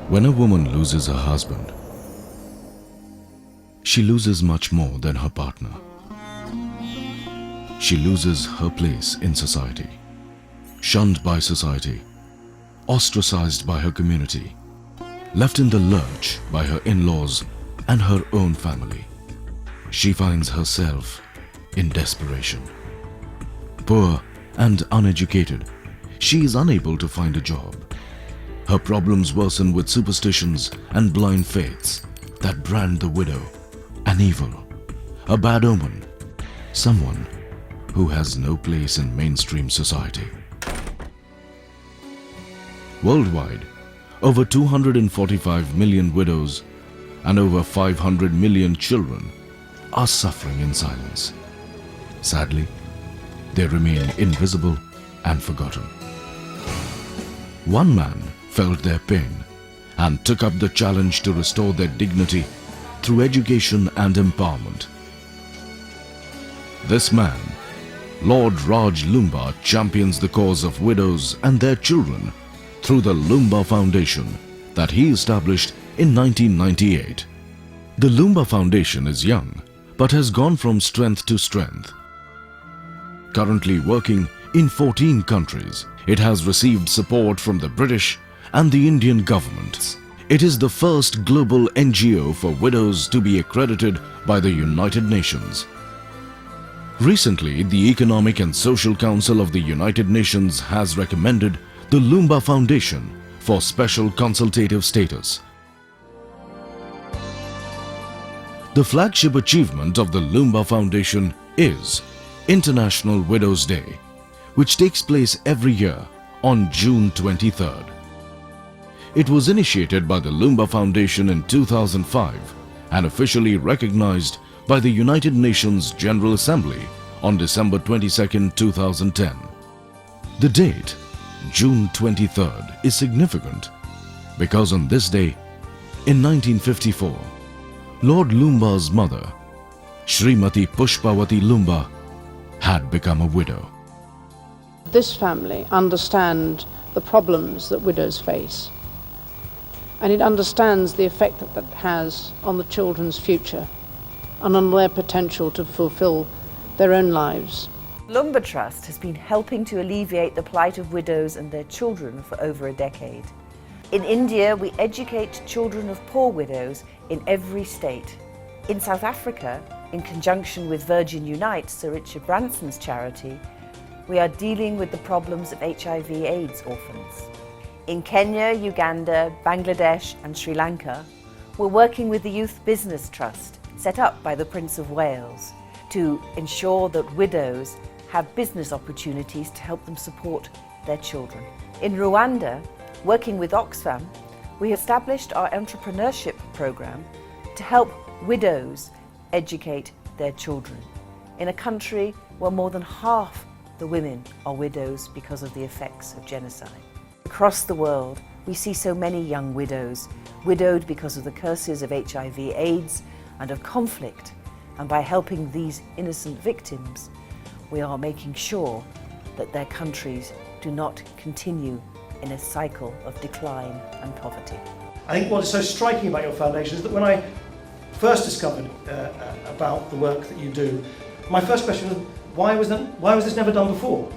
When a woman loses her husband, she loses much more than her partner. She loses her place in society, shunned by society, ostracized by her community, left in the lurch by her in-laws and her own family. She finds herself in desperation. Poor and uneducated, she is unable to find a job. Her problems worsen with superstitions and blind faiths that brand the widow an evil, a bad omen, someone who has no place in mainstream society. Worldwide, over 245 million widows and over 500 million children are suffering in silence. Sadly, they remain invisible and forgotten. One man felt their pain and took up the challenge to restore their dignity through education and empowerment. This man, Lord Raj Loomba, champions the cause of widows and their children through the Loomba Foundation that he established in 1998. The Loomba Foundation is young but has gone from strength to strength. Currently working in 14 countries, it has received support from the British and the Indian governments. It is the first global NGO for widows to be accredited by the United Nations. Recently, the Economic and Social Council of the United Nations has recommended the Loomba Foundation for special consultative status. The flagship achievement of the Loomba Foundation is International Widows' Day, which takes place every year on June 23rd. It was initiated by the Loomba Foundation in 2005 and officially recognized by the United Nations General Assembly on December 22, 2010. The date, June 23rd, is significant because on this day, in 1954, Lord Loomba's mother, Srimati Pushpawati Loomba, had become a widow. This family understands the problems that widows face, and it understands the effect that that has on the children's future and on their potential to fulfill their own lives. Loomba Trust has been helping to alleviate the plight of widows and their children for over a decade. In India, we educate children of poor widows in every state. In South Africa, in conjunction with Virgin Unite, Sir Richard Branson's charity, we are dealing with the problems of HIV/AIDS orphans. In Kenya, Uganda, Bangladesh and Sri Lanka, we're working with the Youth Business Trust, set up by the Prince of Wales, to ensure that widows have business opportunities to help them support their children. In Rwanda, working with Oxfam, we established our entrepreneurship program to help widows educate their children in a country where more than half the women are widows because of the effects of genocide. Across the world, we see so many young widows, widowed because of the curses of HIV/AIDS and of conflict, and by helping these innocent victims, we are making sure that their countries do not continue in a cycle of decline and poverty. I think what is so striking about your foundation is that when I first discovered about the work that you do, my first question was, why was this never done before?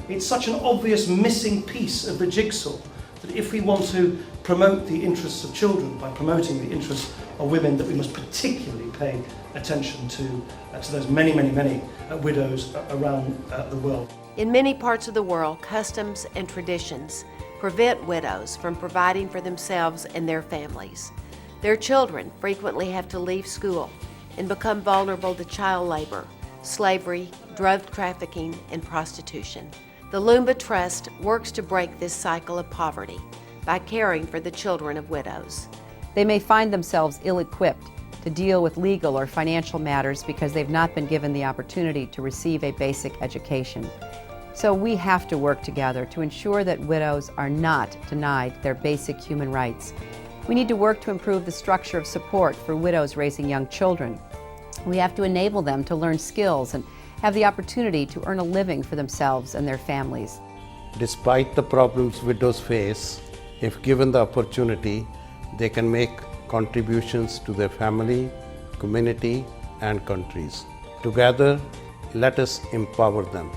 It's such an obvious missing piece of the jigsaw that if we want to promote the interests of children by promoting the interests of women, that we must particularly pay attention to those many widows around the world. In many parts of the world, customs and traditions prevent widows from providing for themselves and their families. Their children frequently have to leave school and become vulnerable to child labor, slavery, drug trafficking, and prostitution. The Loomba Trust works to break this cycle of poverty by caring for the children of widows. They may find themselves ill-equipped to deal with legal or financial matters because they've not been given the opportunity to receive a basic education. So we have to work together to ensure that widows are not denied their basic human rights. We need to work to improve the structure of support for widows raising young children. We have to enable them to learn skills and have the opportunity to earn a living for themselves and their families. Despite the problems widows face, if given the opportunity, they can make contributions to their family, community, and countries. Together, let us empower them.